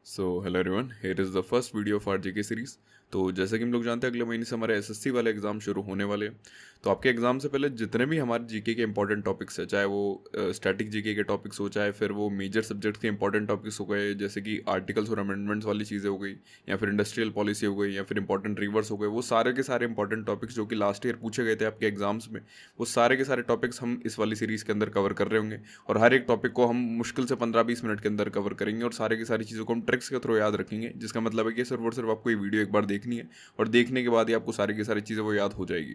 So hello everyone, here is the first video of our GK series. तो जैसे कि हम लोग जानते हैं अगले महीने से हमारे एसएससी वाले एग्जाम शुरू होने वाले हैं। तो आपके एग्जाम से पहले जितने भी हमारे जीके के इंपॉर्टेंट टॉपिक्स हैं, चाहे वो स्टैटिक जीके के टॉपिक्स हो, चाहे फिर वो मेजर सब्जेक्ट्स के इंपॉर्टेंट टॉपिक्स हो गए, जैसे कि आर्टिकल्स और अमेंडमेंट्स वाली चीज़ें हो गई, या फिर इंडस्ट्रियल पॉलिसी हो गई, या फिर इंपॉर्टेंट रिवर्स हो गए, वो सारे के सारे इंपॉर्टेंट टॉपिक्स जो कि लास्ट ईयर पूछे गए थे आपके एग्जाम्स में, वो सारे के सारे टॉपिक्स हम इस वाली सीरीज़ के अंदर कवर कर रहे होंगे। और हर एक टॉपिक को हम मुश्किल से 15-20 मिनट के अंदर कवर करेंगे, और सारे की सारी चीज़ों को हम ट्रिक्स के थ्रू याद रखेंगे, जिसका मतलब है कि सिर्फ और सिर्फ आपको ये वीडियो एक बार देखनी है, और देखने के बाद ही आपको सारी की सारी चीज़ें वो याद हो जाएगी।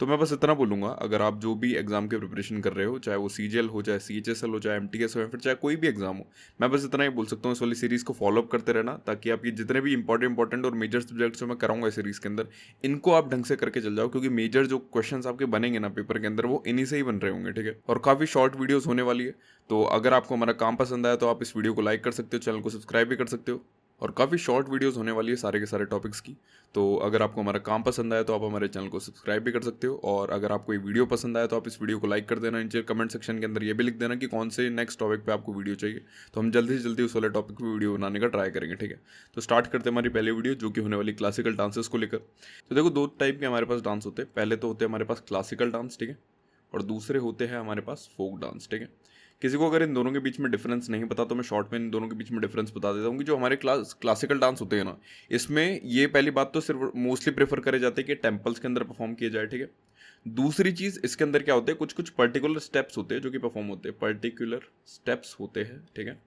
तो मैं बस इतना बोलूँगा, अगर आप जो भी एग्जाम की प्रिपरेशन कर रहे हो, चाहे वो सीजीएल हो, चाहे सीएचएसएल हो, चाहे एमटीएस हो, या फिर चाहे कोई भी एग्जाम हो, मैं बस इतना ही बोल सकता हूँ, इस वाली सीरीज़ को फॉलो अप करते रहना, ताकि आपकी जितने भी इंपॉर्टेंट और मेजर सब्जेक्ट्स जो मैं कराऊंगा इस सीरीज़ के अंदर, इनको आप ढंग से करके चल जाओ, क्योंकि मेजर जो क्वेश्चंस आपके बनेंगे ना पेपर के अंदर, वो इन्हीं से ही बन रहे होंगे, ठीक है। और काफ़ी शॉर्ट वीडियोस होने वाली है। तो अगर आपको हमारा काम पसंद आया तो आप इस वीडियो को लाइक कर सकते हो, चैनल को सब्सक्राइब भी कर सकते हो। और काफ़ी शॉर्ट वीडियोस होने वाली है सारे के सारे टॉपिक्स की। तो अगर आपको हमारा काम पसंद आया तो आप हमारे चैनल को सब्सक्राइब भी कर सकते हो, और अगर आपको ये वीडियो पसंद आया तो आप इस वीडियो को लाइक कर देना। नीचे कमेंट सेक्शन के अंदर ये भी लिख देना कि कौन से नेक्स्ट टॉपिक पे आपको वीडियो चाहिए, तो हम जल्दी से जल्दी उस वाले टॉपिक पे वीडियो बनाने का ट्राई करेंगे, ठीक है। तो स्टार्ट करते हैं हमारी पहली वीडियो, जो कि होने वाली क्लासिकल डांसेस को लेकर। तो देखो, दो टाइप के हमारे पास डांस होते हैं। पहले तो होते हैं हमारे पास क्लासिकल डांस, ठीक है, और दूसरे होते हैं हमारे पास फोक डांस, ठीक है। किसी को अगर इन दोनों के बीच में डिफरेंस नहीं पता तो मैं शॉर्ट में इन दोनों के बीच में डिफरेंस बता देता हूँ कि जो हमारे क्लासिकल डांस होते हैं ना, इसमें ये पहली बात तो सिर्फ मोस्टली प्रेफर करे जाते हैं कि टेम्पल्स के अंदर परफॉर्म किया जाए, ठीक है। दूसरी चीज़, इसके अंदर क्या होते हैं, कुछ कुछ पर्टिकुलर स्टेप्स होते हैं जो कि परफॉर्म होते हैं, पर्टिकुलर स्टेप्स होते हैं, ठीक है,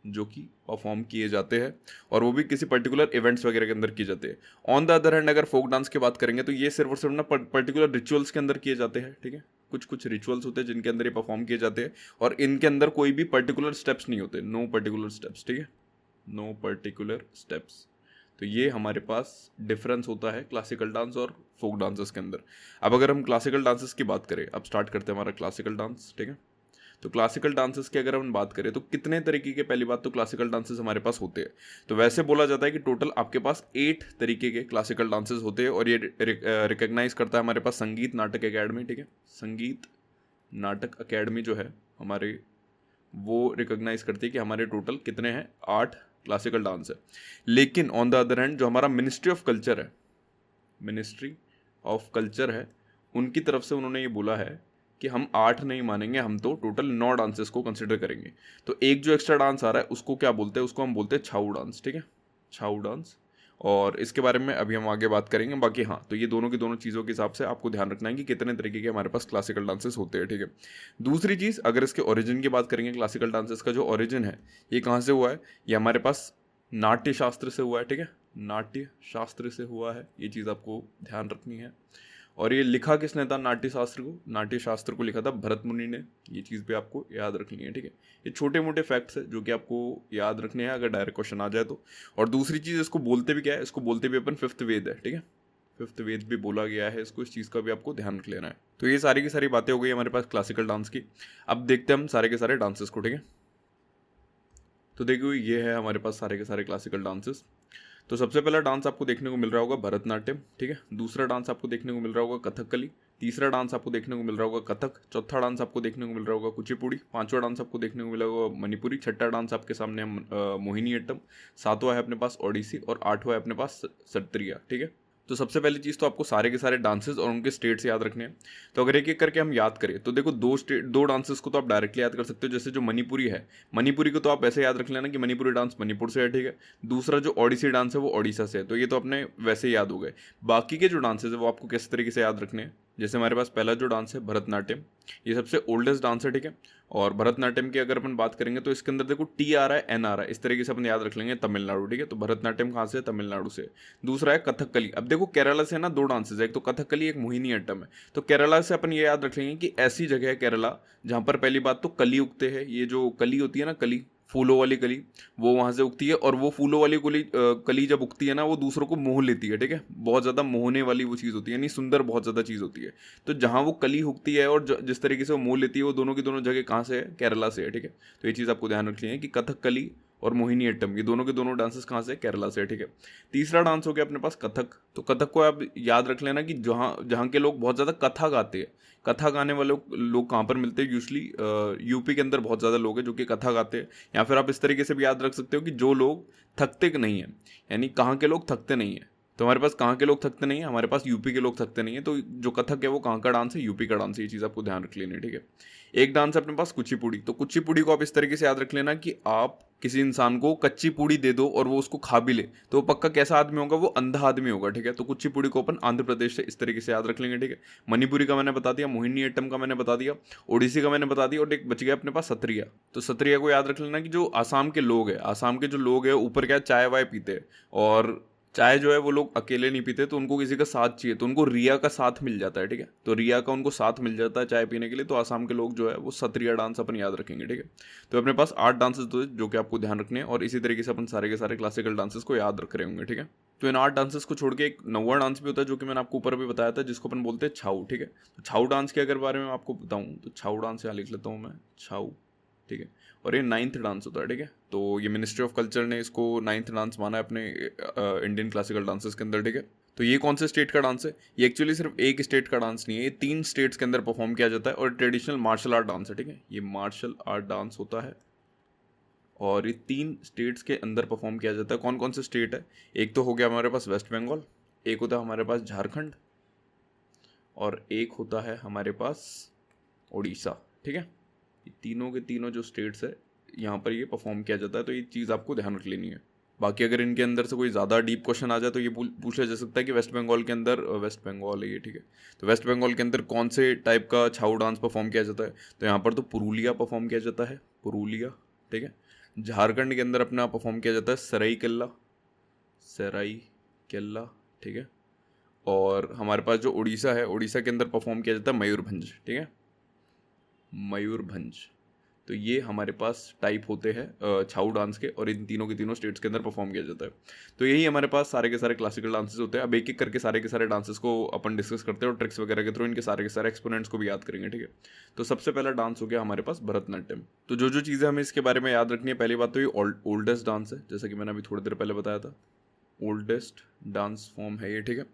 जो कि परफॉर्म किए जाते हैं, और वो भी किसी पर्टिकुलर इवेंट्स वगैरह के अंदर किए जाते हैं। ऑन द अदर हैंड अगर फोक डांस की बात करेंगे तो ये सिर्फ और सिर्फ ना पर्टिकुलर रिचुअल्स के अंदर किए जाते हैं, ठीक है। कुछ कुछ रिचुअल्स होते हैं जिनके अंदर ये परफॉर्म किए जाते हैं, और इनके अंदर कोई भी पर्टिकुलर स्टेप्स नहीं होते, नो पर्टिकुलर स्टेप्स, ठीक है, नो पर्टिकुलर स्टेप्स। तो ये हमारे पास डिफरेंस होता है क्लासिकल डांस और फोक डांसेस के अंदर। अब अगर हम क्लासिकल डांसेस की बात करें, अब स्टार्ट करते हैं हमारा क्लासिकल डांस, ठीक है। तो क्लासिकल डांसेस की अगर हम बात करें तो कितने तरीके के, पहली बात तो क्लासिकल डांसेस हमारे पास होते हैं। तो वैसे बोला जाता है कि टोटल आपके पास 8 तरीके के क्लासिकल डांसेस होते हैं, और ये रिकग्नाइज करता है हमारे पास संगीत नाटक एकेडमी, ठीक है। संगीत नाटक अकेडमी जो है हमारे, वो रिकॉग्नाइज करती है कि हमारे टोटल कितने हैं, 8 क्लासिकल डांस है। लेकिन ऑन द अदर हैंड जो हमारा मिनिस्ट्री ऑफ कल्चर है, मिनिस्ट्री ऑफ कल्चर है, उनकी तरफ से उन्होंने ये बोला है कि हम 8 नहीं मानेंगे, हम तो टोटल 9 डांसेस को कंसिडर करेंगे। तो एक जो एक्स्ट्रा डांस आ रहा है उसको क्या बोलते हैं, उसको हम बोलते हैं छाऊ डांस, ठीक है, छाऊ डांस। और इसके बारे में अभी हम आगे बात करेंगे। बाकी हाँ, तो ये दोनों की दोनों चीज़ों के हिसाब से आपको ध्यान रखना है कि कितने तरीके के हमारे पास क्लासिकल डांसेस होते हैं, ठीक है। दूसरी चीज़, अगर इसके ओरिजिन की बात करेंगे, क्लासिकल डांसेस का जो ओरिजिन है ये कहाँ से हुआ है, ये हमारे पास नाट्य शास्त्र से हुआ है, ठीक है, नाट्य शास्त्र से हुआ है, ये चीज़ आपको ध्यान रखनी है। और ये लिखा किसने था नाट्य शास्त्र को, नाट्य शास्त्र को लिखा था भरत मुनि ने, ये चीज़ भी आपको याद रखनी है, ठीक है। ये छोटे मोटे फैक्ट्स है जो कि आपको याद रखने हैं अगर डायरेक्ट क्वेश्चन आ जाए तो। और दूसरी चीज़, इसको बोलते भी क्या है, इसको बोलते भी अपन फिफ्थ वेद है, ठीक है, फिफ्थ वेद भी बोला गया है इसको, इस चीज़ का भी आपको ध्यान रख लेना है। तो ये सारी की सारी बातें हो गई हमारे पास क्लासिकल डांस की। अब देखते हैं हम सारे के सारे डांसेस को, ठीक है। तो देखिए, ये है हमारे पास सारे के सारे क्लासिकल डांसेस। तो सबसे पहला डांस आपको देखने को मिल रहा होगा भरतनाट्यम, ठीक है। दूसरा डांस आपको देखने को मिल रहा होगा कथकली। तीसरा डांस आपको देखने को मिल रहा होगा कथक। चौथा डांस आपको देखने को मिल रहा होगा कुचिपुड़ी। पांचवा डांस आपको देखने को मिला होगा मणिपुरी। छठा डांस आपके सामने मोहिनी अट्टम। सातवां है अपने पास ओडिसी, और आठवां है अपने पास सत्रिया, ठीक है। तो सबसे पहली चीज़ तो आपको सारे के सारे डांसेस और उनके स्टेट्स याद रखने हैं। तो अगर एक एक करके हम याद करें तो देखो, दो डांसेस को तो आप डायरेक्टली याद कर सकते हो। जैसे जो मणिपुरी है, मणिपुरी को तो आप ऐसे याद रख लेना कि मणिपुरी डांस मणिपुर से है, ठीक है। दूसरा जो ओडिसी डांस है वो ओडिशा से है, तो ये तो अपने वैसे ही याद हो गए। बाकी के जो डांसेस है वो आपको किस तरीके से याद रखने हैं। जैसे हमारे पास पहला जो डांस है भरतनाट्यम, ये सबसे ओल्डेस्ट डांस है, ठीक है। और भरतनाट्यम की अगर अपन बात करेंगे तो इसके अंदर देखो टी आ रहा है, एन आ रहा है, इस तरीके से अपन याद रख लेंगे, तमिलनाडु, ठीक है। तो भरतनाट्यम कहाँ से है, तमिलनाडु से। दूसरा है कथकली। अब देखो, केरला से ना दो डांसेस है, एक तो कथकली, एक मोहिनी अट्टम है। तो केरला से अपन ये याद रख लेंगे कि ऐसी जगह है केरला जहाँ पर पहली बात तो कली उगते हैं। ये जो कली होती है ना, कली, फूलों वाली कली, वो वहाँ से उगती है। और वो फूलों वाली कली जब उगती है ना, वो दूसरों को मोह लेती है, ठीक है। बहुत ज़्यादा मोहने वाली वो चीज़ होती है, यानी सुंदर बहुत ज़्यादा चीज़ होती है। तो जहाँ वो कली उगती है और जिस तरीके से वो मोह लेती है, वो दोनों की दोनों जगह कहाँ से है, केरला से है, ठीक है। तो ये चीज़ आपको ध्यान रखनी है कि कथकली और मोहिनीअट्टम, ये दोनों के दोनों डांसेस कहाँ से, केरला से, ठीक है। तीसरा डांस हो गया अपने पास कथक। तो कथक को आप याद रख लेना कि जहाँ जहाँ के लोग बहुत ज़्यादा कथा गाते हैं, कथा गाने वाले लोग कहाँ पर मिलते हैं, यूजली यूपी के अंदर बहुत ज़्यादा लोग हैं जो कि कथा गाते हैं। या फिर आप इस तरीके से भी याद रख सकते हो कि जो लोग थकते नहीं हैं, यानी कहाँ के लोग थकते नहीं हैं। तो हमारे पास कहाँ के लोग थकते नहीं है, हमारे पास यूपी के लोग थकते नहीं है। तो जो कथक है वो कहाँ का डांस है, यूपी का डांस है। ये चीज़ आपको ध्यान रख लेनी है, ठीक है। एक डांस है अपने पास कुचिपुड़ी। तो कुचिपुड़ी को आप इस तरीके से याद रख लेना कि आप किसी इंसान को कच्ची पूड़ी दे दो और वो उसको खा भी ले, तो वो पक्का कैसा आदमी होगा, वो अंधा आदमी होगा, ठीक है। तो कुचिपुड़ी को अपन आंध्र प्रदेश से इस तरीके से याद रख लेंगे, ठीक है। मणिपुरी का मैंने बता दिया, मोहिनीअट्टम का मैंने बता दिया, ओडिसी का मैंने बता दिया, और एक बच गया अपने पास सत्रिया। तो सत्रिया को याद रख लेना कि जो आसाम के लोग हैं, आसाम के जो लोग हैं ऊपर क्या चाय वाय पीते हैं, और चाय जो है वो लोग अकेले नहीं पीते, तो उनको किसी का साथ चाहिए, तो उनको रिया का साथ मिल जाता है, ठीक है। तो रिया का उनको साथ मिल जाता है चाय पीने के लिए। तो आसाम के लोग जो है वो सत्रिया डांस अपन याद रखेंगे, ठीक है। तो अपने पास 8 डांसेस तो जो कि आपको ध्यान रखने हैं, और इसी तरीके से अपन सारे के सारे क्लासिकल डांसेस को याद रख रहे होंगे, ठीक है। तो इन 8 डांसेस को छोड़ के एक 9वां डांस भी होता है जो कि मैंने आपको ऊपर भी बताया था, जिसको अपन बोलते हैं छाऊ, ठीक है। तो छाऊ डांस के अगर बारे में आपको बताऊं तो छाऊ डांस यहाँ लिख लेता हूँ मैं, छाऊ, ठीक है। और ये 9th डांस होता है, ठीक है। तो ये मिनिस्ट्री ऑफ कल्चर ने इसको 9th डांस माना है अपने इंडियन क्लासिकल डांसेस के अंदर, ठीक है। तो ये कौन से स्टेट का डांस है, ये एक्चुअली सिर्फ एक स्टेट का डांस नहीं है, ये 3 स्टेट्स के अंदर परफॉर्म किया जाता है, और ट्रेडिशनल मार्शल आर्ट डांस है, ठीक है। ये मार्शल आर्ट डांस होता है और ये 3 स्टेट्स के अंदर परफॉर्म किया जाता है। कौन कौन से स्टेट है, एक तो हो गया हमारे पास वेस्ट बंगाल, एक होता है हमारे पास झारखंड, और एक होता है हमारे पास उड़ीसा, ठीक है। ये तीनों के तीनों जो स्टेट्स है यहाँ पर ये परफॉर्म किया जाता है। तो ये चीज़ आपको ध्यान रख लेनी है। बाकी अगर इनके अंदर से कोई ज़्यादा डीप क्वेश्चन आ जाए तो ये पूछा जा सकता है कि वेस्ट बंगाल के अंदर, वेस्ट बंगाल है ये, ठीक है। तो वेस्ट बंगाल के अंदर कौन से टाइप का छाऊ डांस परफॉर्म किया जाता है, तो यहाँ पर तो पुरुलिया परफॉर्म किया जाता है, पुरुलिया, ठीक है। झारखंड के अंदर अपना परफॉर्म किया जाता है सराई केला, सराई केला, ठीक है। और हमारे पास जो उड़ीसा है, उड़ीसा के अंदर परफॉर्म किया जाता है मयूरभंज, ठीक है, मयूरभंज। तो ये हमारे पास टाइप होते हैं छाऊ डांस के, और इन तीनों के तीनों स्टेट्स के अंदर परफॉर्म किया जाता है। तो यही हमारे पास सारे के सारे क्लासिकल डांसेस होते हैं। अब एक एक करके सारे के सारे डांसेस को अपन डिस्कस करते हैं, और ट्रिक्स वगैरह के थ्रू इनके सारे के सारे एक्सपोनेंट्स को भी याद करेंगे, ठीक है। तो सबसे पहला डांस हो गया हमारे पास भरतनाट्यम। तो जो जो चीज़ें हमें इसके बारे में याद रखनी है, पहली बात तो ये ओल्डेस्ट डांस है, जैसा कि मैंने अभी थोड़ी देर पहले बताया था, ओल्डेस्ट डांस फॉर्म है ये, ठीक है।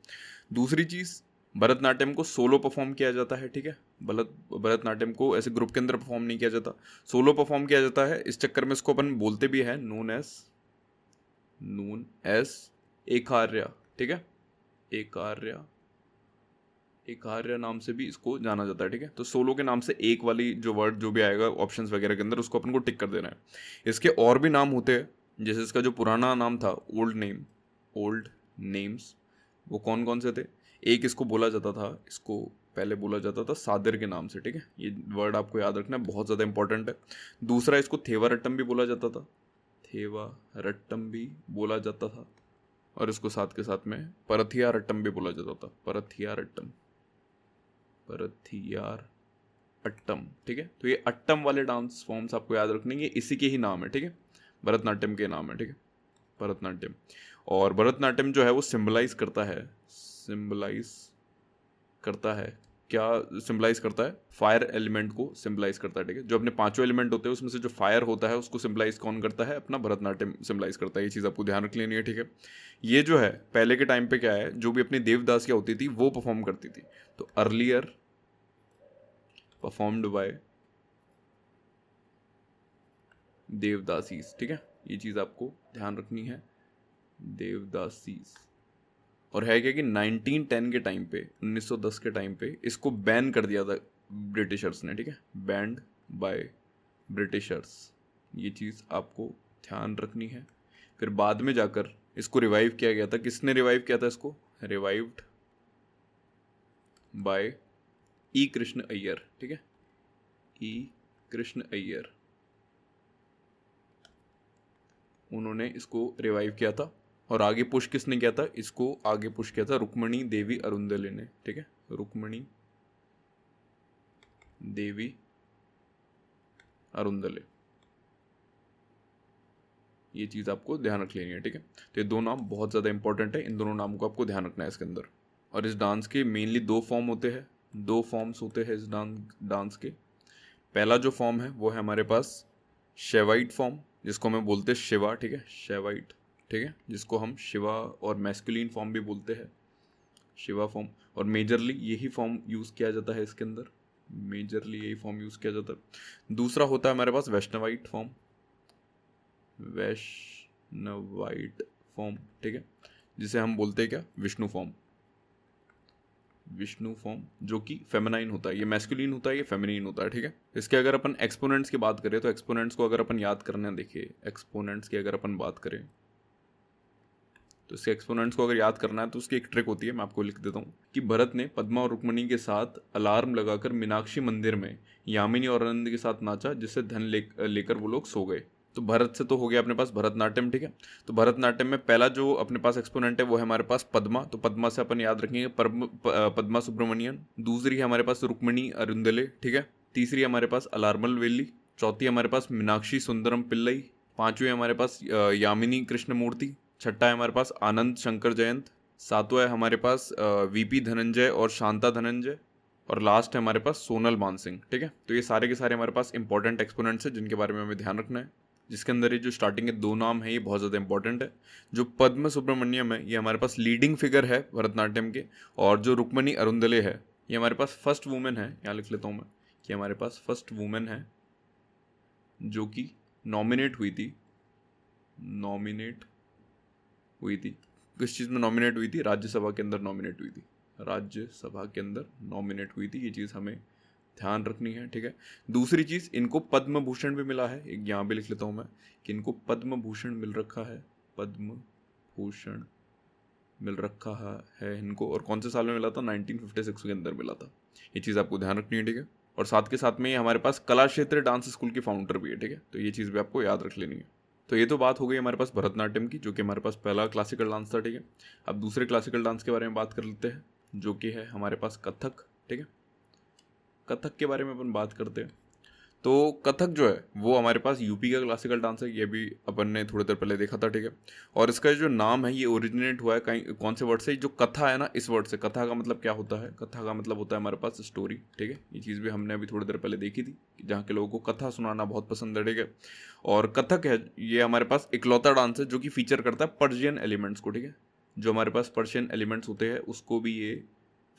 दूसरी चीज़, भरतनाट्यम को सोलो परफॉर्म किया जाता है, ठीक है। भरतनाट्यम को ऐसे ग्रुप के अंदर परफॉर्म नहीं किया जाता, सोलो परफॉर्म किया जाता है। इस चक्कर में इसको अपन बोलते भी हैं नून एस एकार्या, ठीक है, एकार्या, एकार्या नाम से भी इसको जाना जाता है, ठीक है। तो सोलो के नाम से एक वाली जो वर्ड जो भी आएगा ऑप्शंस वगैरह के अंदर, उसको अपन को टिक कर देना है। इसके और भी नाम होते हैं, जैसे इसका जो पुराना नाम था ओल्ड नेम्स, वो कौन कौन से थे। एक इसको बोला जाता था, इसको पहले बोला जाता था सादिर के नाम से, ठीक है। ये वर्ड आपको याद रखना है, बहुत ज़्यादा इंपॉर्टेंट है। दूसरा, इसको थेवारट्टम भी बोला जाता था, थेवारट्टम भी बोला जाता था। और इसको साथ के साथ में परथियारट्टम भी बोला जाता था, परथियारट्टम, ठीक है। तो ये अट्टम वाले डांस फॉर्म्स आपको याद रखने, ये इसी के ही नाम है, ठीक है, भरतनाट्यम के नाम है, ठीक है, भरतनाट्यम। और भरतनाट्यम जो है वो सिंबलाइज करता है क्या, सिंबलाइज करता है फायर एलिमेंट को सिंबलाइज करता है, ठीक है। जो अपने 5 एलिमेंट होते हैं उसमें से जो फायर होता है उसको सिंबलाइज कौन करता है, अपना भरतनाट्यम सिंबलाइज करता है। ये चीज़ आपको ध्यान रख लेनी है, ठीक है। ये जो है पहले के टाइम पे क्या है, जो भी अपनी देवदासियाँ होती थी वो परफॉर्म करती थी। तो अर्लियर परफॉर्म्ड बाय देवदासीज, ठीक है। ये चीज़ आपको ध्यान रखनी है, देवदासीज। और है क्या कि 1910 के टाइम पे, 1910 के टाइम पे इसको बैन कर दिया था ब्रिटिशर्स ने, ठीक है, बैंड बाय ब्रिटिशर्स। ये चीज़ आपको ध्यान रखनी है। फिर बाद में जाकर इसको रिवाइव किया गया था, किसने रिवाइव किया था इसको, रिवाइव्ड बाय ई कृष्ण अय्यर, ठीक है, ई कृष्ण अय्यर, उन्होंने इसको रिवाइव किया था। और आगे पुश किसने किया था, इसको आगे पुश किया था रुक्मणी देवी अरुंदले ने, ठीक है, रुक्मणी देवी अरुंदले। ये चीज़ आपको ध्यान रख लेनी है, ठीक है। तो ये 2 नाम बहुत ज़्यादा इंपॉर्टेंट है, इन दोनों नाम को आपको ध्यान रखना है इसके अंदर। और इस डांस के मेनली 2 फॉर्म होते हैं, 2 फॉर्म्स होते हैं इस डांस के। पहला जो फॉर्म है वो है हमारे पास शेवाइट फॉर्म, जिसको हमें बोलते हैं शिवा, ठीक है, शैवाइट, ठीक है, जिसको हम शिवा और मैस्कुलिन फॉर्म भी बोलते हैं, शिवा फॉर्म। और मेजरली यही फॉर्म यूज़ किया जाता है इसके अंदर, मेजरली यही फॉर्म यूज़ किया जाता है। दूसरा होता है हमारे पास वैष्णवाइट फॉर्म, वैष्णवाइट फॉर्म, ठीक है, जिसे हम बोलते हैं क्या, विष्णु फॉर्म, विष्णु फॉर्म, जो कि फेमिनाइन होता है, ये मैस्कुलिन होता है, ये फेमिनिन होता है, ठीक है। इसके अगर अपन एक्सपोनेंट्स की बात करें तो एक्सपोनेंट्स को अगर अपन याद करना, देखिए एक्सपोनेंट्स की अगर अपन बात करें तो इसके एक्सपोनेंट्स को अगर याद करना है तो उसकी एक ट्रिक होती है, मैं आपको लिख देता हूँ, कि भरत ने पद्मा और रुक्मणी के साथ अलार्म लगाकर मीनाक्षी मंदिर में यामिनी और आनंद के साथ नाचा, जिससे धन लेकर वो लोग सो गए। तो भरत से तो हो गया अपने पास भरतनाट्यम, ठीक है। तो भरतनाट्यम में पहला जो अपने पास एक्सपोनेंट है वो है हमारे पास पद्मा, तो पद्मा से अपन याद रखेंगे पद्मा सुब्रमण्यन। दूसरी है हमारे पास रुक्मणी अरुंदले, ठीक है। तीसरी हमारे पास अलार्मल वेली। चौथी हमारे पास मीनाक्षी सुंदरम पिल्लई। पांचवी हमारे पास यामिनी कृष्णमूर्ति। छठा है हमारे पास आनंद शंकर जयंत। सातवां है हमारे पास वीपी धनंजय और शांता धनंजय। और लास्ट है हमारे पास सोनल मानसिंह, ठीक है। तो ये सारे के सारे हमारे पास इंपॉर्टेंट एक्सपोनेंट्स हैं जिनके बारे में हमें ध्यान रखना है, जिसके अंदर ये जो स्टार्टिंग के दो नाम है ये बहुत ज़्यादा इंपॉर्टेंट है। जो पद्म सुब्रमण्यम है ये हमारे पास लीडिंग फिगर है भरतनाट्यम के, और जो रुक्मणी अरुंदले है ये हमारे पास फर्स्ट वुमेन है, यहाँ लिख लेता हूँ मैं कि हमारे पास फर्स्ट वुमेन है जो कि नॉमिनेट हुई थी, नॉमिनेट हुई थी, किस चीज़ में नॉमिनेट हुई थी, राज्यसभा के अंदर नॉमिनेट हुई थी, राज्यसभा के अंदर नॉमिनेट हुई थी, ये चीज़ हमें ध्यान रखनी है, ठीक है। दूसरी चीज़, इनको पद्म भूषण भी मिला है, एक यहाँ भी लिख लेता हूँ मैं कि इनको पद्म भूषण मिल रखा है, पद्म भूषण मिल रखा है इनको, और कौन से साल में मिला था, 1956 के अंदर मिला था, ये चीज़ आपको ध्यान रखनी है, ठीक है। और साथ के साथ में ये हमारे पास कला क्षेत्र डांस स्कूल की फाउंडर भी है, ठीक है, तो ये चीज़ भी आपको याद रख लेनी है। तो ये तो बात हो गई हमारे पास भरतनाट्यम की, जो कि हमारे पास पहला क्लासिकल डांस था, ठीक है। अब दूसरे क्लासिकल डांस के बारे में बात कर लेते हैं, जो कि है हमारे पास कथक, ठीक है। कथक के बारे में अपन बात करते हैं तो कथक जो है वो हमारे पास यूपी का क्लासिकल डांस है, ये भी अपन ने थोड़ी देर पहले देखा था, ठीक है। और इसका जो नाम है ये ओरिजिनेट हुआ है कहीं, कौन से वर्ड से, जो कथा है ना, इस वर्ड से। कथा का मतलब क्या होता है, कथा का मतलब होता है हमारे पास स्टोरी, ठीक है। ये चीज़ भी हमने अभी थोड़ी देर पहले देखी थी, जहाँ के लोगों को कथा सुनाना बहुत पसंद है, ठीक है। और कथक है ये हमारे पास इकलौता डांस है जो कि फीचर करता है पर्शियन एलिमेंट्स को, ठीक है। जो हमारे पास पर्शियन एलिमेंट्स होते हैं उसको भी ये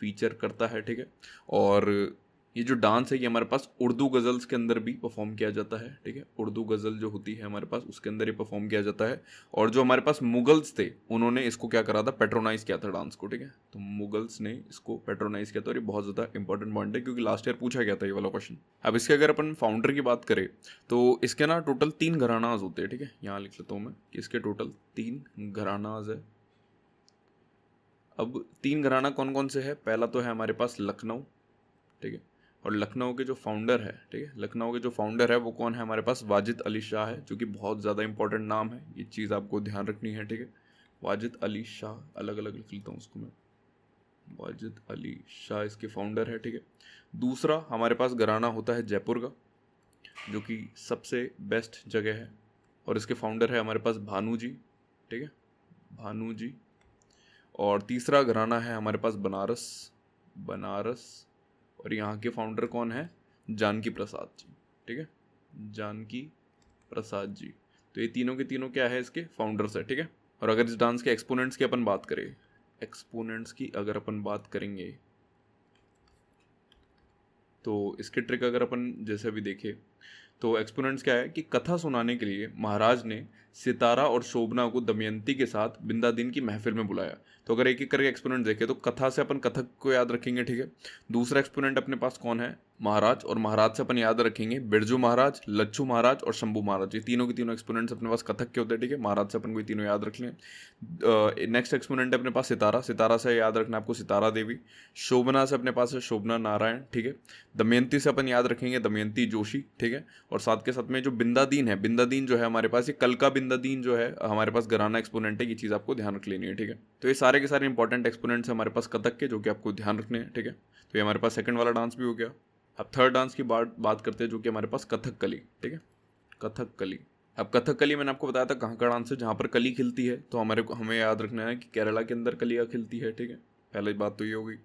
फीचर करता है, ठीक है। और ये जो डांस है ये हमारे पास उर्दू गज़ल्स के अंदर भी परफॉर्म किया जाता है, ठीक है। उर्दू गज़ल जो होती है हमारे पास उसके अंदर ये परफॉर्म किया जाता है। और जो हमारे पास मुगल्स थे उन्होंने इसको क्या करा था, पेट्रोनाइज किया था डांस को, ठीक है। तो मुगल्स ने इसको पेट्रोनाइज किया था, और ये बहुत ज़्यादा इंपॉर्टेंट पॉइंट है क्योंकि लास्ट ईयर पूछा गया था ये वाला क्वेश्चन। अब इसके अगर अपन फाउंडर की बात करें तो इसके ना टोटल 3 घरानाज होते हैं, ठीक है। यहाँ लिख लेता हूँ मैं कि इसके टोटल 3 घरानाज है। अब 3 घराना कौन कौन से है, पहला तो है हमारे पास लखनऊ, ठीक है। और लखनऊ के जो फाउंडर है, ठीक है, लखनऊ के जो फाउंडर है वो कौन है, हमारे पास वाजिद अली शाह है, जो कि बहुत ज़्यादा इंपॉर्टेंट नाम है, ये चीज़ आपको ध्यान रखनी है, ठीक है। वाजिद अली शाह, अलग अलग लिख लेता हूँ उसको मैं, वाजिद अली शाह इसके फाउंडर है, ठीक है। दूसरा हमारे पास घराना होता है जयपुर का, जो कि सबसे बेस्ट जगह है, और इसके फाउंडर है हमारे पास भानु जी, ठीक है, भानु जी। और तीसरा घराना है हमारे पास बनारस, बनारस, और यहाँ के फाउंडर कौन है, जानकी प्रसाद जी, ठीक है, जानकी प्रसाद जी। तो ये तीनों के तीनों क्या है, इसके फाउंडर्स है, ठीक है। और अगर इस डांस के एक्सपोनेंट्स की अपन बात करें, एक्सपोनेंट्स की अगर अपन बात करेंगे तो इसके ट्रिक अगर अपन जैसे अभी देखें तो एक्सपोनेंट्स क्या है कि कथा सुनाने के लिए महाराज ने सितारा और शोभना को दमयंती के साथ बिंदादीन की महफिल में बुलाया। तो अगर एक एक करके एक्सपोनेंट देखें तो कथा से अपन कथक को याद रखेंगे, ठीक है। दूसरा एक्सपोनेंट अपने पास कौन है, महाराज, और महाराज से अपन याद रखेंगे बिरजू महाराज, लच्छू महाराज और शंभू महाराज। ये तीनों के तीनों एक्सपोनेंट्स अपने पास कथक के होते हैं, ठीक है। महाराज से अपन को तीनों याद रख लें। नेक्स्ट एक्सपोनेंट है अपने पास सितारा, सितारा से याद रखना आपको सितारा देवी। शोभना से अपने पास है शोभना नारायण, ठीक है। दमयंती से अपन याद रखेंगे दमयंती जोशी, ठीक है। और साथ के साथ में जो बिंदादीन है, बिंदादीन जो है हमारे पास, ये कल का बिंदादीन जो है हमारे पास घराना एक्सपोनेंट है, ये चीज़ आपको ध्यान रख लेनी है, ठीक है। तो ये सारे के सारे इंपॉर्टेंट एक्सपोनेंट्स हैं हमारे पास कथक के, जो कि आपको ध्यान रखने हैं, ठीक है। तो ये हमारे पास सेकंड वाला डांस भी हो गया। अब थर्ड डांस की बात करते हैं, जो कि हमारे पास कथकली, ठीक है, कथकली। अब कथकली मैंने आपको बताया था कहाँ का डांस है, जहाँ पर कली खिलती है, तो हमें याद रखना है कि केरला के अंदर कलियाँ खिलती है, ठीक है। पहली बात तो ये हो गई।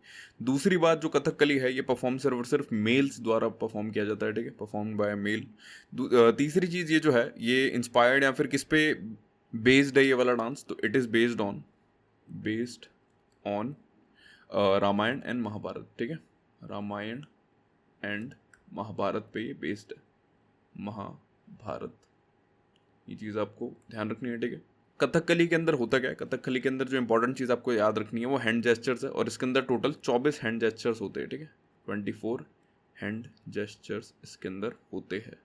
दूसरी बात, जो कथकली है ये परफॉर्म सिर्फ मेल्स द्वारा परफॉर्म किया जाता है, ठीक है, परफॉर्म बाय मेल। तीसरी चीज़ ये जो है ये इंस्पायर्ड या फिर किस पे बेस्ड है ये वाला डांस, तो it is based on Ramayana and Mahabharata, ठीक है, रामायण एंड महाभारत पे ये बेस्ड है, महाभारत, ये चीज़ आपको ध्यान रखनी है, ठीक है। कथकली के अंदर होता क्या है, कथकली के अंदर जो इंपॉर्टेंट चीज़ आपको याद रखनी है वो हैंड जेस्चर्स है, और इसके अंदर टोटल 24 हैंड जेस्चर्स होते हैं, ठीक है, 24 हैंड जेस्चर्स इसके अंदर होते हैं,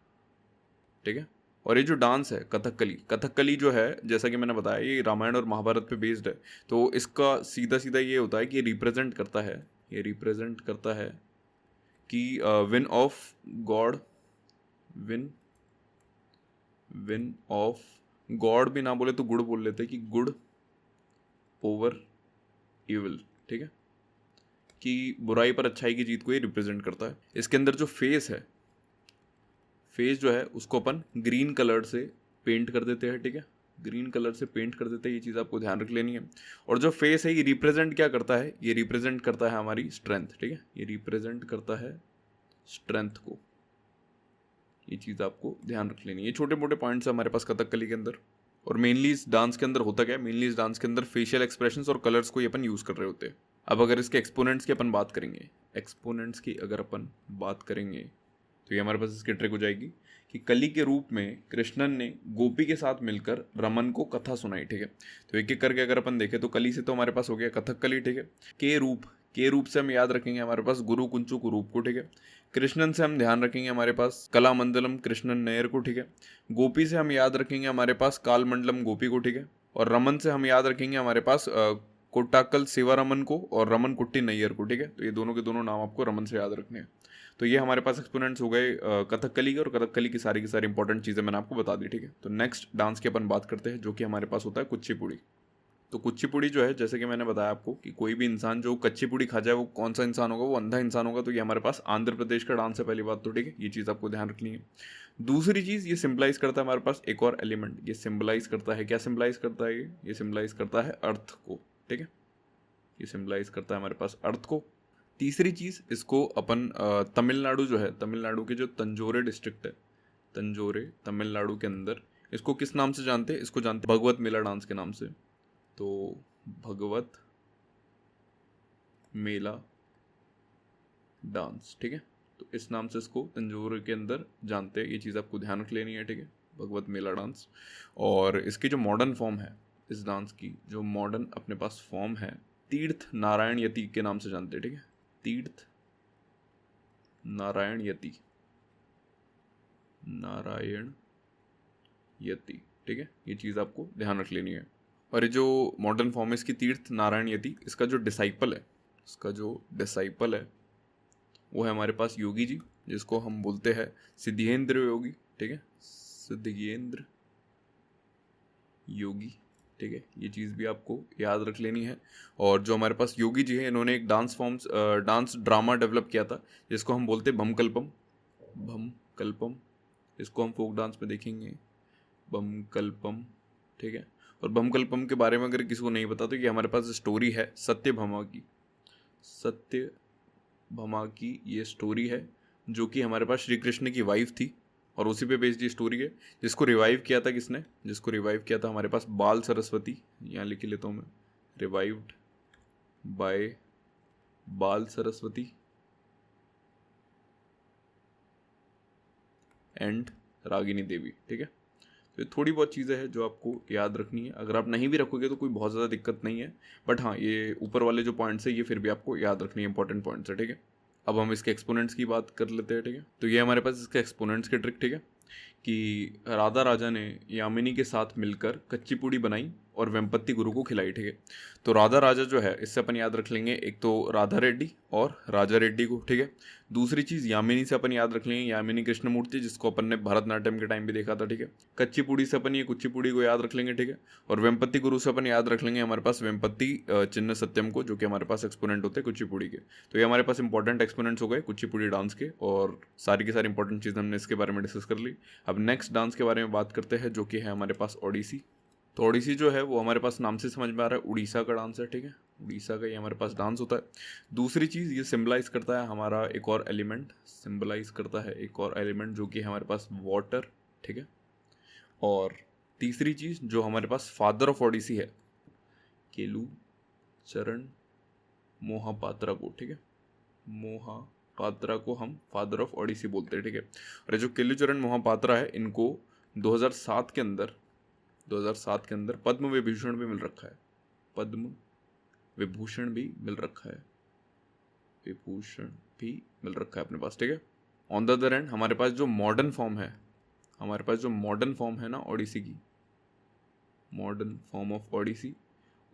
ठीक है। और ये जो डांस है कथकली जो है, जैसा कि मैंने बताया ये रामायण और महाभारत पे बेस्ड है, तो इसका सीधा सीधा ये होता है कि ये रिप्रेजेंट करता है कि win of God, win of God भी ना बोले तो गुड बोल लेते हैं, कि गुड ओवर इविल, ठीक है, कि बुराई पर अच्छाई की जीत को ये रिप्रेजेंट करता है। इसके अंदर जो फेस है, फेस जो है उसको अपन ग्रीन कलर से पेंट कर देते हैं, ठीक है, ग्रीन कलर से पेंट कर देते हैं, ये चीज़ आपको ध्यान रख लेनी है। और जो फेस है ये रिप्रेजेंट क्या करता है, ये रिप्रेजेंट करता है हमारी स्ट्रेंथ, ठीक है, ये रिप्रेजेंट करता है स्ट्रेंथ को, ये चीज़ आपको ध्यान रख लेनी है। ये छोटे मोटे पॉइंट्स है हमारे पास कथकली के अंदर। और मेनली इस डांस के अंदर होता क्या है, मेनली इस डांस के अंदर फेशियल एक्सप्रेशंस और कलर्स को ये अपन यूज़ कर रहे होते हैं। अब अगर इसके एक्सपोनेंट्स की अपन बात करेंगे, एक्सपोनेंट्स की अगर अपन बात करेंगे तो ये हमारे पास इसकी ट्रिक हो जाएगी कि कली के रूप में कृष्णन ने गोपी के साथ मिलकर रमन को कथा सुनाई, ठीक है। तो एक एक करके अगर अपन देखें तो कली से तो हमारे पास हो गया कथकली, ठीक है। के रूप से हम याद रखेंगे हमारे पास गुरु कुंचु कुरूप को, ठीक है। कृष्णन से हम ध्यान रखेंगे हमारे पास कला मंडलम कृष्णन नैयर को, ठीक है। गोपी से हम याद रखेंगे हमारे पास काल मंडलम गोपी को, ठीक है। और रमन से हम याद रखेंगे हमारे पास कोट्टाकल शिवारमन को और रमन कुट्टी नैयर को, ठीक है। तो ये दोनों के दोनों नाम आपको रमन से याद रखने हैं। तो ये हमारे पास एक्सपोनेंट्स हो गए कथकली के, और कथकली की सारी इंपॉर्टेंट चीज़ें मैंने आपको बता दी, ठीक है। तो नेक्स्ट डांस की अपन बात करते हैं जो कि हमारे पास होता है कुचिपुड़ी। तो कुचिपुड़ी जो है, जैसे कि मैंने बताया आपको कि कोई भी इंसान जो कच्ची पुड़ी खा जाए वो कौन सा इंसान होगा, वो अंधा इंसान होगा। तो ये हमारे पास आंध्र प्रदेश का डांस है, पहली बात तो, ठीक है, ये चीज़ आपको ध्यान रखनी है। दूसरी चीज़, ये सिंबलाइज करता है हमारे पास एक और एलिमेंट, ये सिंबलाइज करता है, क्या सिंबलाइज करता है ये सिंबलाइज करता है अर्थ को, ठीक है, ये सिंबलाइज करता है हमारे पास अर्थ को। तीसरी चीज़, इसको अपन तमिलनाडु जो है, तमिलनाडु के जो तंजोरे डिस्ट्रिक्ट है, तंजोरे तमिलनाडु के अंदर, इसको किस नाम से जानते हैं, इसको जानते हैं भगवत मेला डांस के नाम से। तो भगवत मेला डांस, ठीक है, तो इस नाम से इसको तंजोर के अंदर जानते हैं, ये चीज़ आपको ध्यान रख लेनी है, ठीक है, भगवत मेला डांस। और इसकी जो मॉडर्न फॉर्म है, इस डांस की जो मॉडर्न अपने पास फॉर्म है, तीर्थ नारायण यति के नाम से जानते हैं, ठीक है, तीर्थ नारायण यति, नारायण यति, ठीक है, ये चीज़ आपको ध्यान रख लेनी है। और ये जो मॉडर्न फॉर्म है इसकी तीर्थ नारायण यति, इसका जो डिसाइपल है वो है हमारे पास योगी जी, जिसको हम बोलते हैं सिद्धेंद्र योगी, ठीक है, सिद्धेंद्र योगी, ठीक है, ये चीज़ भी आपको याद रख लेनी है। और जो हमारे पास योगी जी है, इन्होंने एक डांस ड्रामा डेवलप किया था जिसको हम बोलते हैं भमकल्पम, इसको हम फोक डांस में देखेंगे, भमकल्पम, ठीक है। और भमकल्पम के बारे में अगर किसी को नहीं पता तो ये हमारे पास स्टोरी है सत्यभामा की ये स्टोरी है जो कि हमारे पास श्री कृष्ण की वाइफ थी, और उसी पे बेस्ड ये स्टोरी है। जिसको रिवाइव किया था किसने, जिसको रिवाइव किया था हमारे पास बाल सरस्वती, यहाँ लिख लेता हूँ मैं, रिवाइव्ड बाय बाल सरस्वती एंड रागिनी देवी, ठीक है। तो थोड़ी बहुत चीज़ें हैं जो आपको याद रखनी है, अगर आप नहीं भी रखोगे तो कोई बहुत ज़्यादा दिक्कत नहीं है, बट हाँ ये ऊपर वाले जो पॉइंट्स है ये फिर भी आपको याद रखनी है, इंपॉर्टेंट पॉइंट्स है, ठीक है। अब हम इसके एक्सपोनेंट्स की बात कर लेते हैं, ठीक है। तो ये हमारे पास इसके एक्सपोनेंट्स की ट्रिक, ठीक है, कि राधा राजा ने यामिनी के साथ मिलकर कच्ची पूड़ी बनाई और वेम्पत्ति गुरु को खिलाई, ठीक है। तो राधा राजा जो है, इससे अपन याद रख लेंगे एक तो राधा रेड्डी और राजा रेड्डी को, ठीक है। दूसरी चीज़ यामिनी से अपन याद रख लेंगे यामिनी कृष्णमूर्ति, जिसको अपन ने भरतनाट्यम के टाइम भी देखा था, ठीक है। कच्ची पूड़ी से अपन ये कुचिपुड़ी को याद रख लेंगे, ठीक है। और वेम्पत्ति गुरु से अपन याद रख लेंगे हमारे पास वेम्पत्ति चिन्ह सत्यम को, जो कि हमारे पास एक्सपोनेंट होते हैं कुचिपुड़ी के। तो ये हमारे पास इंपॉर्टेंट एक्सपोनेंट्स हो गए कुचिपुड़ी डांस के, और सारी की सारी इंपॉर्टेंट चीज़ हमने इसके बारे में डिस्कस कर ली। अब नेक्स्ट डांस के बारे में बात करते हैं जो कि है हमारे पास ओडिसी। तो ओडिसी जो है वो हमारे पास नाम से समझ में आ रहा है उड़ीसा का डांस है, ठीक है, उड़ीसा का ये हमारे पास डांस होता है। दूसरी चीज़, ये सिम्बलाइज करता है हमारा एक और एलिमेंट, सिम्बलाइज करता है एक और एलिमेंट जो कि हमारे पास वाटर, ठीक है। और तीसरी चीज़ जो हमारे पास फादर ऑफ ओडिसी है, केलू चरण मोहापात्रा को, ठीक है, मोहापात्रा को हम फादर ऑफ ओडिसी बोलते हैं, ठीक है। और ये जो केलुचरण मोहापात्रा है, इनको 2007 के अंदर 2007 के अंदर पद्म विभूषण भी मिल रखा है, पद्म विभूषण भी मिल रखा है, विभूषण भी मिल रखा है अपने पास, ठीक है। ऑन द अदर एंड हमारे पास जो मॉडर्न फॉर्म है, हमारे पास जो मॉडर्न फॉर्म है ना ओडिसी की, मॉडर्न फॉर्म ऑफ ओडिसी,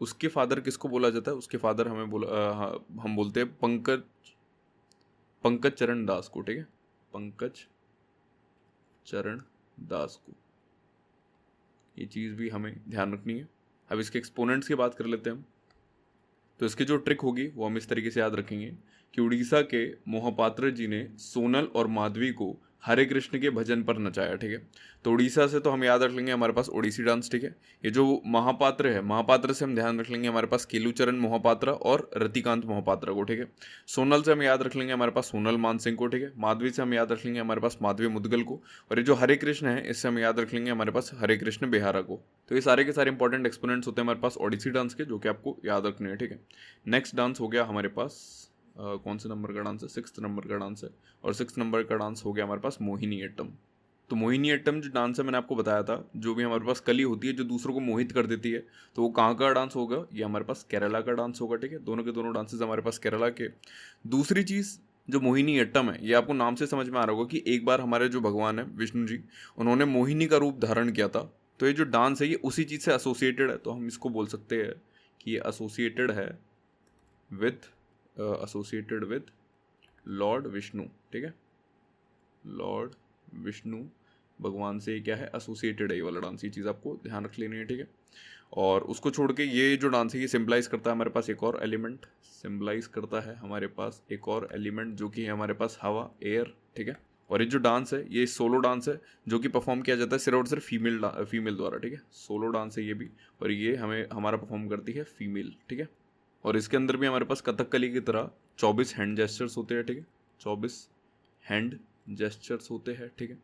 उसके फादर किसको बोला जाता है? उसके फादर हमें हम बोलते हैं पंकज चरण दास को, ठीक है, पंकज चरण दास को। ये चीज़ भी हमें ध्यान रखनी है। अब इसके एक्सपोनेंट्स की बात कर लेते हैं हम। तो इसकी जो ट्रिक होगी वो हम इस तरीके से याद रखेंगे कि उड़ीसा के मोहपात्र जी ने सोनल और माधवी को हरे कृष्ण के भजन पर नचाया, ठीक है। तो उड़ीसा से तो हम याद रख लेंगे हमारे पास ओडिसी डांस, ठीक है। ये जो महापात्र है, महापात्र से हम ध्यान रख लेंगे हमारे पास केलुचरण मोहपात्रा और रतिकांत मोहपात्रा को, ठीक है। सोनल से हम याद रख लेंगे हमारे पास सोनल मानसिंह को, ठीक है। माधवी से हम याद रख लेंगे हमारे पास माधवी मुदगल को। और ये जो हरे कृष्ण है, इससे हम याद रख लेंगे हमारे पास हरे कृष्ण बेहारा को। तो ये सारे के सारे इंपॉर्टेंट एक्सपोनेंट्स होते हैं हमारे पास ओडिसी डांस के, जो कि आपको याद रखने हैं, ठीक है। नेक्स्ट डांस हो गया हमारे पास कौन से नंबर का डांस है? 6th नंबर का डांस है। और 6th नंबर का डांस हो गया हमारे पास मोहिनी अट्टम। तो मोहिनी अट्टम जो डांस है, मैंने आपको बताया था, जो भी हमारे पास कली होती है जो दूसरों को मोहित कर देती है, तो वो कहाँ का डांस होगा? ये हमारे पास केरला का डांस होगा, ठीक है। दोनों के दोनों डांसेस हमारे पास केरला के। दूसरी चीज़ जो मोहिनी अट्टम है, ये आपको नाम से समझ में आ रहा होगा कि एक बार हमारे जो भगवान है विष्णु जी, उन्होंने मोहिनी का रूप धारण किया था। तो ये जो डांस है ये उसी चीज़ से एसोसिएटेड है, तो हम इसको बोल सकते हैं कि ये एसोसिएटेड है विथ लॉर्ड विष्णु, ठीक है। लॉर्ड विष्णु भगवान से क्या है? एसोसिएटेड है ये वाला डांस। ये चीज़ आपको ध्यान रख लेनी है, ठीक है। और उसको छोड़ के ये जो डांस है ये सिम्बलाइज करता है हमारे पास एक और एलिमेंट, सिम्बलाइज करता है हमारे पास एक और एलिमेंट जो कि है हमारे पास हवा, एयर, ठीक है। और ये जो डांस है ये सोलो डांस है जो कि परफॉर्म किया जाता है सिर्फ और सिर्फ फीमेल द्वारा, ठीक है। सोलो डांस है ये भी, और ये हमारा परफॉर्म करती है फीमेल, ठीक है। और इसके अंदर भी हमारे पास कथकली की तरह 24 हैंड जेस्चर्स होते हैं, ठीक है। 24 हैंड जेस्चर्स होते हैं, ठीक है।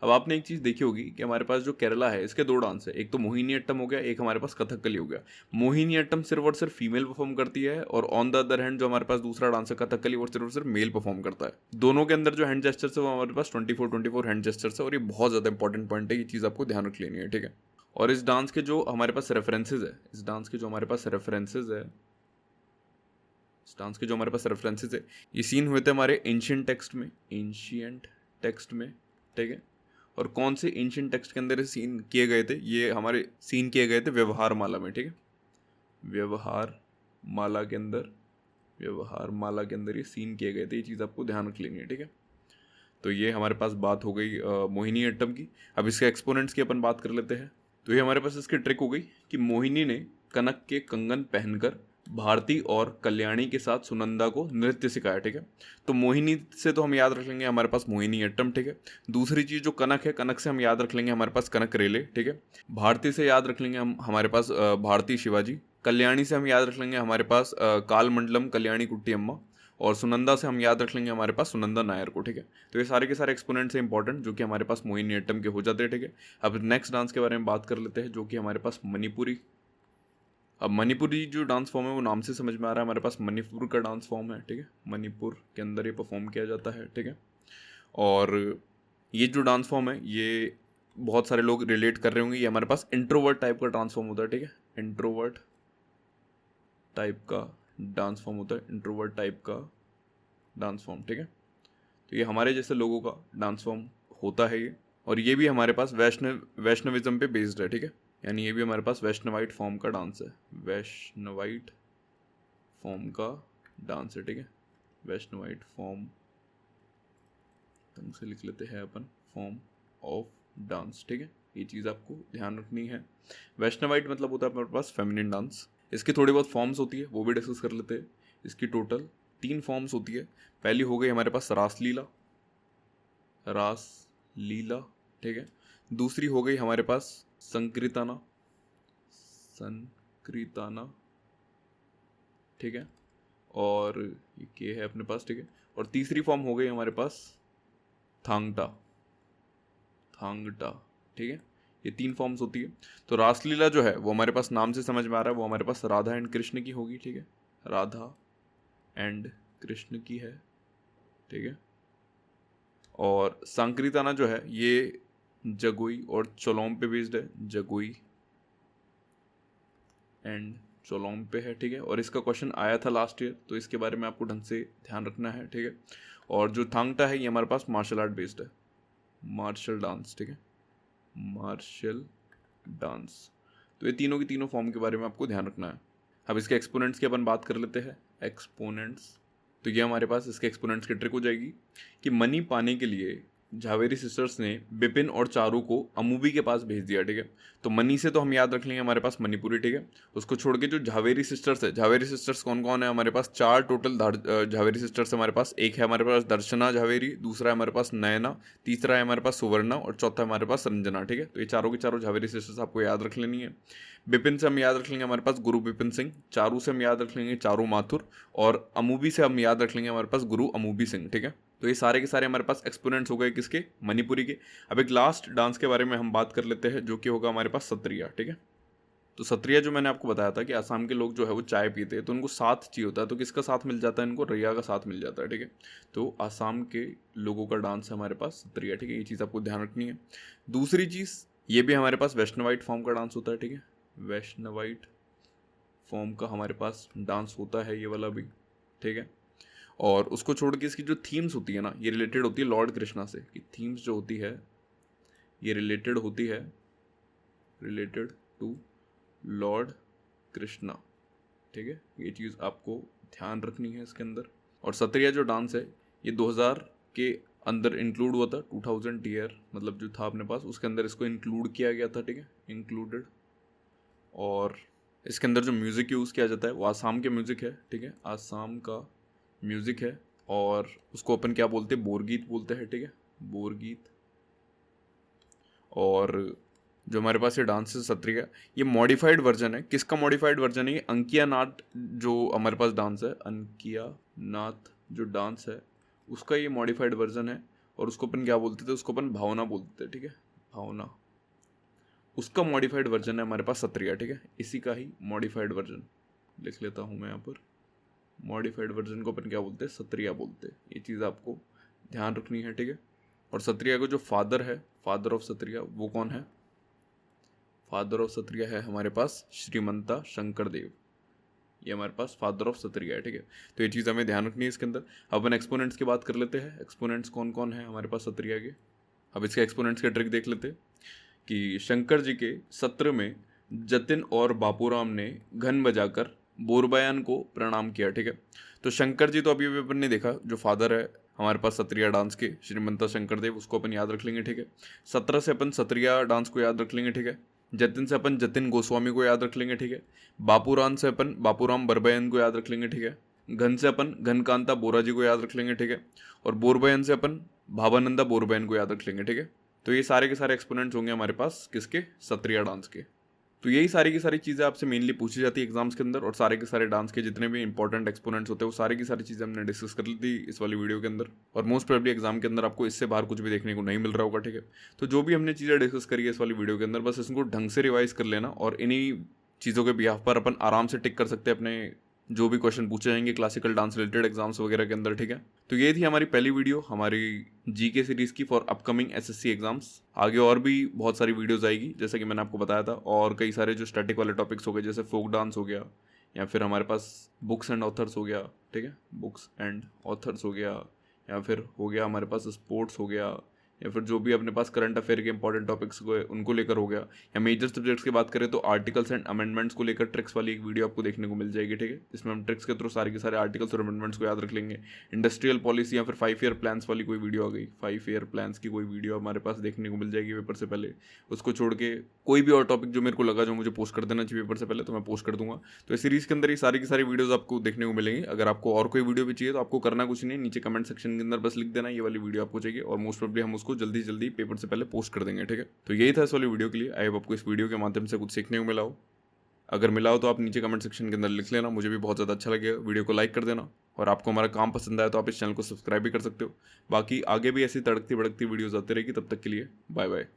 अब आपने एक चीज़ देखी होगी कि हमारे पास जो केरला है इसके 2 डांस है, एक तो मोहिनी अट्टम हो गया, एक हमारे पास कथकली हो गया। मोहिनी अट्टम सिर्फ और सिर्फ फीमेल परफॉर्म करती है, और ऑन द अदर हैंड जो हमारे पास दूसरा डांस है कथकली, वो सिर्फ और सिर्फ मेल परफॉर्म करता है। दोनों के अंदर जो हैंड जेस्चर्स है वो हमारे पास 24 हैंड जेस्चर्स है, और ये बहुत ज़्यादा इंपॉर्टेंट पॉइंट है, ये चीज़ आपको ध्यान रख लेनी है, ठीक है। और इस डांस के जो हमारे पास रेफरेंसेज है, इस डांस के जो हमारे पास रेफरेंसेज है, इस डांस के जो हमारे पास रेफरेंसेज है, ये सीन हुए थे हमारे एंशियंट टेक्स्ट में, ठीक है। और कौन से एंशियंट टेक्स्ट के अंदर सीन किए गए थे? ये हमारे सीन किए गए थे व्यवहार माला में, ठीक है। व्यवहार माला के अंदर ये सीन किए गए थे, ये चीज़ आपको ध्यान रख लेनी है, ठीक है। तो ये हमारे पास बात हो गई मोहिनी अट्टम की। अब इसके एक्सपोनेंट्स की अपन बात कर लेते हैं। तो ये हमारे पास इसकी ट्रिक हो गई कि मोहिनी ने कनक के कंगन पहनकर भारती और कल्याणी के साथ सुनंदा को नृत्य सिखाया, ठीक है। तो मोहिनी से तो हम याद रख लेंगे हमारे पास मोहिनी अट्टम, ठीक है। दूसरी चीज़ जो कनक है, कनक से हम याद रख लेंगे हमारे पास कनक रेले, ठीक है। भारती से याद रख लेंगे हम हमारे पास भारती शिवाजी। कल्याणी से हम याद रख लेंगे हमारे पास काल मंडलम कल्याणी कुट्टी अम्मा। और सुनंदा से हम याद रख लेंगे हमारे पास सुनंदा नायर को, ठीक है। तो ये सारे के सारे एक्सपोनेंट्स हैं इंपॉर्टेंट जो कि हमारे पास मोहिनी अट्टम के हो जाते हैं, ठीक है। अब नेक्स्ट डांस के बारे में बात कर लेते हैं जो कि हमारे पास मणिपुरी। अब मणिपुरी जो डांस फॉर्म है वो नाम से समझ में आ रहा है, हमारे पास मणिपुर का डांस फॉर्म है, ठीक है। मणिपुर के अंदर ये परफॉर्म किया जाता है, ठीक है। और ये जो डांस फॉर्म है ये बहुत सारे लोग रिलेट कर रहे होंगे, ये हमारे पास इंट्रोवर्ट टाइप का डांस फॉर्म होता है, ठीक है। इंट्रोवर्ट टाइप का डांस फॉर्म होता है, इंट्रोवर्ट टाइप का डांस फॉर्म, ठीक है। तो ये हमारे जैसे लोगों का डांस फॉर्म होता है ये, और ये भी हमारे पास वैष्णविज्म पे बेस्ड है, ठीक है। यानी ये भी हमारे पास वैष्णवाइट फॉर्म का डांस है, वैष्णवाइट फॉर्म का डांस है, ठीक है। वैष्णवाइट फॉर्म ढंग से लिख लेते हैं अपन, फॉर्म ऑफ डांस, ठीक है। ये चीज़ आपको ध्यान रखनी है। वैष्णवाइट मतलब होता है हमारे पास फेमिनिन डांस। इसकी थोड़ी बहुत फॉर्म्स होती है, वो भी डिस्कस कर लेते हैं। इसकी टोटल 3 फॉर्म्स होती है। पहली हो गई हमारे पास रासलीला, ठीक है। दूसरी हो गई हमारे पास संकीर्तना, ठीक है, और ये के है अपने पास, ठीक है। और तीसरी फॉर्म हो गई हमारे पास थांगटा, थांगटा, ठीक है। ये 3 फॉर्म्स होती है। तो रासलीला जो है वो हमारे पास नाम से समझ में आ रहा है, वो हमारे पास राधा एंड कृष्ण की होगी, ठीक है, राधा एंड कृष्ण की है, ठीक है। और संकीर्तना जो है ये जगुई और चोलोम पे बेस्ड है, जगुई एंड चोलोम पे है, ठीक है। और इसका क्वेश्चन आया था लास्ट ईयर, तो इसके बारे में आपको ढंग से ध्यान रखना है, ठीक है। और जो थांगटा है ये हमारे पास मार्शल आर्ट बेस्ड है, मार्शल डांस, ठीक है, मार्शल डांस। तो ये तीनों की तीनों फॉर्म के बारे में आपको ध्यान रखना है। अब इसके एक्सपोनेंट्स की अपन बात कर लेते हैं, एक्सपोनेंट्स। तो ये हमारे पास इसके एक्सपोनेंट्स की ट्रिक हो जाएगी कि मनी पाने के लिए झावेरी सिस्टर्स ने बिपिन और चारू को अमूबी के पास भेज दिया, ठीक है। तो मनी से तो हम याद रख लेंगे हमारे पास मणिपुरी, ठीक है। उसको छोड़ के जो झावेरी सिस्टर्स है, झावेरी सिस्टर्स कौन कौन है हमारे पास, 4 टोटल झावेरी सिस्टर्स हमारे पास। एक है हमारे पास दर्शना झावेरी, दूसरा है हमारे पास नयना, तीसरा है हमारे पास सुवर्णा और चौथा है हमारे पास रंजना, ठीक है। तो ये चारों की चारों झावेरी सिस्टर्स आपको याद रख लेनी है। बिपिन से हम याद रख लेंगे हमारे पास गुरु बिपिन सिंह, चारू से हम याद रख लेंगे चारू माथुर, और अमूबी से हम याद रख लेंगे हमारे पास गुरु अमूबी सिंह, ठीक है। तो ये सारे के सारे हमारे पास एक्सपोनेंट्स हो गए किसके, मणिपुरी के। अब एक लास्ट डांस के बारे में हम बात कर लेते हैं, जो कि होगा हमारे पास सत्रिया, ठीक है। तो सत्रिया जो मैंने आपको बताया था कि असम के लोग जो है वो चाय पीते हैं तो उनको साथ चाहिए होता है, तो किसका साथ मिल जाता है इनको, रैया का साथ मिल जाता है, ठीक है। तो असम के लोगों का डांस है हमारे पास सत्रिया, ठीक है। ये चीज़ आपको ध्यान रखनी है। दूसरी चीज़, ये भी हमारे पास वैष्णवाइट फॉर्म का डांस होता है, ठीक है, वैष्णवाइट फॉर्म का हमारे पास डांस होता है ये वाला भी, ठीक है। और उसको छोड़ के इसकी जो थीम्स होती है ना, ये रिलेटेड होती है लॉर्ड कृष्णा से, कि थीम्स जो होती है ये रिलेटेड होती है, रिलेटेड टू लॉर्ड कृष्णा, ठीक है। ये चीज़ आपको ध्यान रखनी है इसके अंदर। और सत्रिया जो डांस है ये 2000 के अंदर इंक्लूड हुआ था, 2000 ईयर मतलब जो था अपने पास उसके अंदर इसको इंक्लूड किया गया था, ठीक है, इंक्लूडेड। और इसके अंदर जो म्यूज़िक यूज़ किया जाता है वो आसाम के म्यूज़िक है, ठीक है, आसाम का म्यूज़िक है। और उसको अपन क्या बोलते हैं, बोरगीत बोलते हैं, ठीक है, बोरगीत। और जो हमारे पास ये डांस है सत्रिया, ये मॉडिफाइड वर्जन है। किसका मॉडिफाइड वर्जन है, ये अंकिया नाथ जो हमारे पास डांस है, अंकिया नाथ जो डांस है उसका ये मॉडिफाइड वर्जन है। और उसको अपन क्या बोलते थे, उसको अपन भावना बोलते थे, ठीक है, भावना। उसका मॉडिफाइड वर्जन है हमारे पास सत्रिया, ठीक है। इसी का ही मॉडिफाइड वर्जन लिख लेता हूँ मैं यहाँ पर। मॉडिफाइड वर्जन को अपन क्या बोलते हैं, सत्रिया बोलते हैं। ये चीज़ आपको ध्यान रखनी है, ठीक है। और सत्रिया को जो फादर है, फादर ऑफ सत्रिया, वो कौन है, फादर ऑफ सत्रिया है हमारे पास श्रीमंता शंकर देव। ये हमारे पास फादर ऑफ सत्रिया है, ठीक है। तो ये चीज़ हमें ध्यान रखनी है इसके अंदर। अब अपन एक्सपोनेंट्स की बात कर लेते हैं, एक्सपोनेंट्स कौन कौन है हमारे पास सत्रिया के। अब इसके एक्सपोनेंट्स के ट्रिक देख लेते हैं कि शंकर जी के सत्र में जतिन और बापूराम ने घन बजाकर बोरबयान को प्रणाम किया, ठीक है। तो शंकर जी तो अभी अभी अपन ने देखा, जो फादर है हमारे पास सत्रिया डांस के, श्रीमंता शंकर देव, उसको अपन याद रख लेंगे, ठीक है। 17 से अपन सत्रिया डांस को याद रख लेंगे, ठीक है। जतिन से अपन जतिन गोस्वामी को याद रख लेंगे, ठीक है। बापूराम से अपन बापूराम बरबयन को याद रख लेंगे, ठीक है। घन से अपन घनकांता बोरा जी को याद रख लेंगे, ठीक है। और बोरबयन से अपन भावानंदा बोरबयन को याद रख लेंगे, ठीक है। तो ये सारे के सारे एक्सपोनेंट्स होंगे हमारे पास किसके, सत्रिया डांस के। तो यही सारी की सारी चीज़ें आपसे मेनली पूछी जाती है एग्जाम्स के अंदर। और सारे के सारे डांस के जितने भी इंपॉर्टेंट एक्सपोनेंट्स होते हैं वो सारी की सारी चीज़ें हमने डिस्कस कर ली थी इस वाली वीडियो के अंदर। और मोस्ट प्रोबेबली एग्जाम के अंदर आपको इससे बाहर कुछ भी देखने को नहीं मिल रहा होगा, ठीक है। तो जो भी हमने चीज़ें डिस्कस करी है इस वाली वीडियो के अंदर, बस इसको ढंग से रिवाइज कर लेना और इन्हीं चीज़ों के बिहाफ पर अपन आराम से टिक कर सकते हैं अपने जो भी क्वेश्चन पूछे जाएंगे क्लासिकल डांस रिलेटेड एग्जाम्स वगैरह के अंदर, ठीक है। तो ये थी हमारी पहली वीडियो हमारी जीके सीरीज की फॉर अपकमिंग एसएससी एग्जाम्स। आगे और भी बहुत सारी वीडियोस आएगी जैसा कि मैंने आपको बताया था, और कई सारे जो स्टैटिक वाले टॉपिक्स हो गए जैसे फोक डांस हो गया, या फिर हमारे पास बुक्स एंड ऑथर्स हो गया, ठीक है, बुक्स एंड ऑथर्स हो गया, या फिर हो गया हमारे पास स्पोर्ट्स हो गया, या फिर जो भी अपने पास करंट अफेयर के इंपॉर्टेंट टॉपिक्स को उनको लेकर हो गया। या मेजर सब्जेक्ट्स की बात करें तो आर्टिकल्स एंड अमेंडमेंट्स को लेकर ट्रिक्स वाली एक वीडियो आपको देखने को मिल जाएगी, ठीक है। इसमें हम ट्रिक्स के थ्रू सारे के सारे आर्टिकल्स और अमेंडमेंट्स को याद रख लेंगे। इंडस्ट्रियल पॉलिसी या फिर 5 ईयर प्लान्स वाली कोई वीडियो आ गई, 5 ईयर प्लान्स की कोई वीडियो हमारे पास देखने को मिल जाएगी पेपर से पहले। उसको छोड़ के कोई भी और टॉपिक जो मेरे को लगा जो मुझे पोस्ट कर देना चाहिए पेपर से पहले, तो मैं पोस्ट कर दूंगा। तो इस सीरीज के अंदर ये सारी की सारी वीडियोस आपको देखने को मिलेंगी। अगर आपको और कोई वीडियो भी चाहिए तो आपको करना कुछ नहीं, नीचे कमेंट सेक्शन के अंदर बस लिख देना ये वाली वीडियो आपको चाहिए, और मोस्ट प्रोबेबली हम उसको जल्दी जल्दी पेपर से पहले पोस्ट कर देंगे, ठीक है। तो यही था इस वाली वीडियो के लिए। आई होप आपको इस वीडियो के माध्यम से कुछ सीखने को मिला हो। अगर मिला हो तो आप नीचे कमेंट सेक्शन के अंदर लिख लेना, मुझे भी बहुत ज़्यादा अच्छा लगेगा। वीडियो को लाइक कर देना, और आपको हमारा काम पसंद आया तो आप इस चैनल को सब्सक्राइब भी कर सकते हो। बाकी आगे भी ऐसी तड़कती भड़कती वीडियोज़ आती रहेगी, तब तक के लिए बाय बाय।